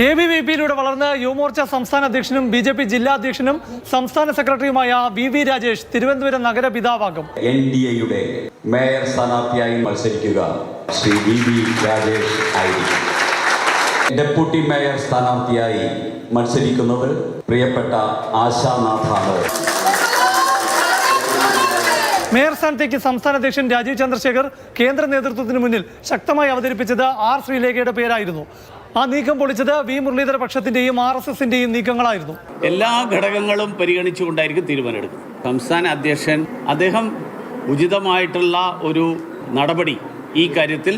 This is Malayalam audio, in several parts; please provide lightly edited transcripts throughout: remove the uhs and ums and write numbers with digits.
ABVP-യിലൂടെ വളർന്ന് യുവമോർച്ച സംസ്ഥാന അധ്യക്ഷനും BJP ജില്ലാ അധ്യക്ഷനും സംസ്ഥാന സെക്രട്ടറിയുമായ VV രാജേഷ് തിരുവനന്തപുരം നഗരപിതാവാകും. NDAയുടെ മേയർ സ്ഥാനാർത്ഥിയായി മത്സരിക്കുക ശ്രീ VV രാജേഷ് ആയിരിക്കും. ഡെപ്യൂട്ടി മേയർ സ്ഥാനാർത്ഥിയായി മത്സരിക്കുന്നത് പ്രിയപ്പെട്ട ആശാനാഥാണ്. മേയർ സ്ഥാനത്തേക്ക് സംസ്ഥാന അധ്യക്ഷൻ രാജീവ് ചന്ദ്രശേഖർ കേന്ദ്ര നേതൃത്വത്തിന് മുന്നിൽ ശക്തമായി അവതരിപ്പിച്ചത് R ശ്രീലേഖയുടെ പേരായിരുന്നു. ആ നീക്കം പൊളിച്ചത് V മുരളീധര പക്ഷത്തിന്റെയും RSSന്റെയും നീക്കങ്ങളായിരുന്നു. എല്ലാ ഘടകങ്ങളും പരിഗണിച്ചുകൊണ്ടായിരിക്കും തീരുമാനമെടുക്കുന്നത്. സംസ്ഥാന അധ്യക്ഷൻ അദ്ദേഹം ഉചിതമായിട്ടുള്ള ഒരു നടപടി ഈ കാര്യത്തിൽ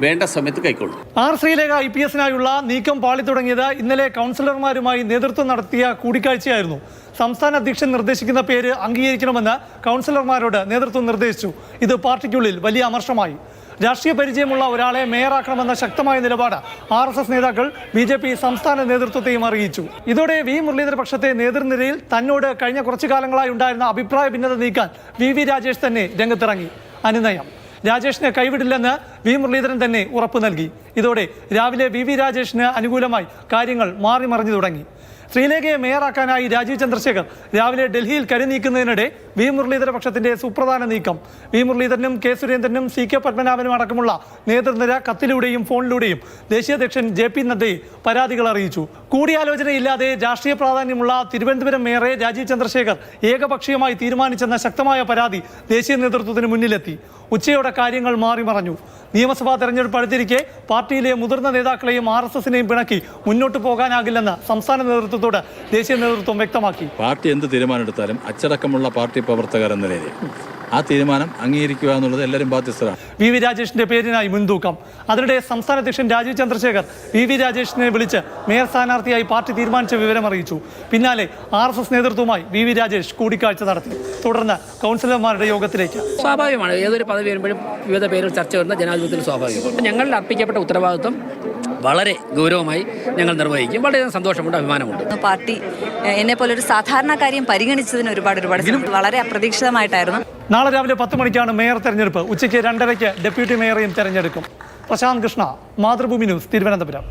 വേണ്ട സമയത്ത് കൈക്കൊള്ളും. R ശ്രീലേഖ IPS-നായുള്ള നീക്കം പാളി തുടങ്ങിയത് ഇന്നലെ കൗൺസിലർമാരുമായി നേതൃത്വം നടത്തിയ കൂടിക്കാഴ്ചയായിരുന്നു. സംസ്ഥാന അധ്യക്ഷൻ നിർദ്ദേശിക്കുന്ന പേര് അംഗീകരിക്കണമെന്ന് കൗൺസിലർമാരോട് നേതൃത്വം നിർദ്ദേശിച്ചു. ഇത് പാർട്ടിക്കുള്ളിൽ വലിയ അമർഷമായി. രാഷ്ട്രീയ പരിചയമുള്ള ഒരാളെ മേയറാക്കണമെന്ന ശക്തമായ നിലപാട് RSS നേതാക്കൾ BJP സംസ്ഥാന നേതൃത്വത്തെയും അറിയിച്ചു. ഇതോടെ V മുരളീധര പക്ഷത്തെ നേതൃനിരയിൽ തന്നോട് കഴിഞ്ഞ കുറച്ചു കാലങ്ങളായി ഉണ്ടായിരുന്ന അഭിപ്രായ ഭിന്നത നീക്കാൻ VV രാജേഷ് തന്നെ രംഗത്തിറങ്ങി. അനുനയം രാജേഷിനെ കൈവിടില്ലെന്ന് V മുരളീധരൻ തന്നെ ഉറപ്പു നൽകി. ഇതോടെ രാവിലെ VV രാജേഷിന് അനുകൂലമായി കാര്യങ്ങൾ മാറി മറിഞ്ഞു തുടങ്ങി. ശ്രീലേഖയെ മേയറാക്കാനായി രാജീവ് ചന്ദ്രശേഖർ രാവിലെ ഡൽഹിയിൽ കരുനീക്കുന്നതിനിടെ V മുരളീധര പക്ഷത്തിന്റെ സുപ്രധാന നീക്കം. V മുരളീധരനും K സുരേന്ദ്രനും CK പത്മനാഭനും അടക്കമുള്ള നേതൃനിര കത്തിലൂടെയും ഫോണിലൂടെയും ദേശീയ അധ്യക്ഷൻ JP നദ്ദയെ പരാതികൾ അറിയിച്ചു. കൂടിയാലോചനയില്ലാതെ രാഷ്ട്രീയ പ്രാധാന്യമുള്ള തിരുവനന്തപുരം മേയറെ രാജീവ് ചന്ദ്രശേഖർ ഏകപക്ഷീയമായി തീരുമാനിച്ചെന്ന ശക്തമായ പരാതി ദേശീയ നേതൃത്വത്തിന് മുന്നിലെത്തി. ഉച്ചയോടെ കാര്യങ്ങൾ മാറി മറഞ്ഞു. നിയമസഭാ തെരഞ്ഞെടുപ്പ് അടുത്തിരിക്കെ പാർട്ടിയിലെ മുതിർന്ന നേതാക്കളെയും RSSനെയും പിണക്കി മുന്നോട്ട് പോകാനാകില്ലെന്ന് സംസ്ഥാന നേതൃത്വത്തോട് ദേശീയ നേതൃത്വം വ്യക്തമാക്കി. പാർട്ടി എന്ത് തീരുമാനമെടുത്താലും അച്ചടക്കമുള്ള പാർട്ടി പ്രവർത്തകർ എന്ന നിലയിൽ ആ തീരുമാനം അംഗീകരിക്കുക എന്നുള്ളത് എല്ലാവരും ബാധ്യസ്ഥരാണ്. VV രാജേഷിന്റെ പേരിനായി മുൻതൂക്കം. അതിനിടെ സംസ്ഥാന അധ്യക്ഷൻ രാജീവ് ചന്ദ്രശേഖർ VV രാജേഷിനെ വിളിച്ച് മേയർ സ്ഥാനാർത്ഥിയായി പാർട്ടി തീരുമാനിച്ച വിവരം അറിയിച്ചു. പിന്നാലെ RSS നേതൃത്വവുമായി VV രാജേഷ് കൂടിക്കാഴ്ച നടത്തി. തുടർന്ന് കൗൺസിലർമാരുടെ യോഗത്തിലേക്ക്. സ്വാഭാവികമാണ്, ഏതൊരു പദവി വരുമ്പോഴും വിവിധ പേരുകൾ ചർച്ച വരുന്ന ജനാധിപത്യത്തിൽ സ്വാഭാവികമാണ്. ഞങ്ങളിൽ അർപ്പിക്കപ്പെട്ട ഉത്തരവാദിത്വം വളരെ ഗൗരവമായി ഞങ്ങൾ നിർവഹിക്കും. വളരെ സന്തോഷമുണ്ട്, അഭിമാനമുണ്ട്. പാർട്ടി എന്നെ പോലെ ഒരു സാധാരണക്കാരിയും പരിഗണിച്ചതിന് ഒരുപാട് വളരെ അപ്രതീക്ഷിതമായിട്ടായിരുന്നു. നാളെ രാവിലെ 10 മണിക്കാണ് മേയർ തെരഞ്ഞെടുപ്പ്. ഉച്ചയ്ക്ക് 2:30-ക്ക് ഡെപ്യൂട്ടി മേയറെയും തെരഞ്ഞെടുക്കും. പ്രശാന്ത് കൃഷ്ണ, മാതൃഭൂമി ന്യൂസ്, തിരുവനന്തപുരം.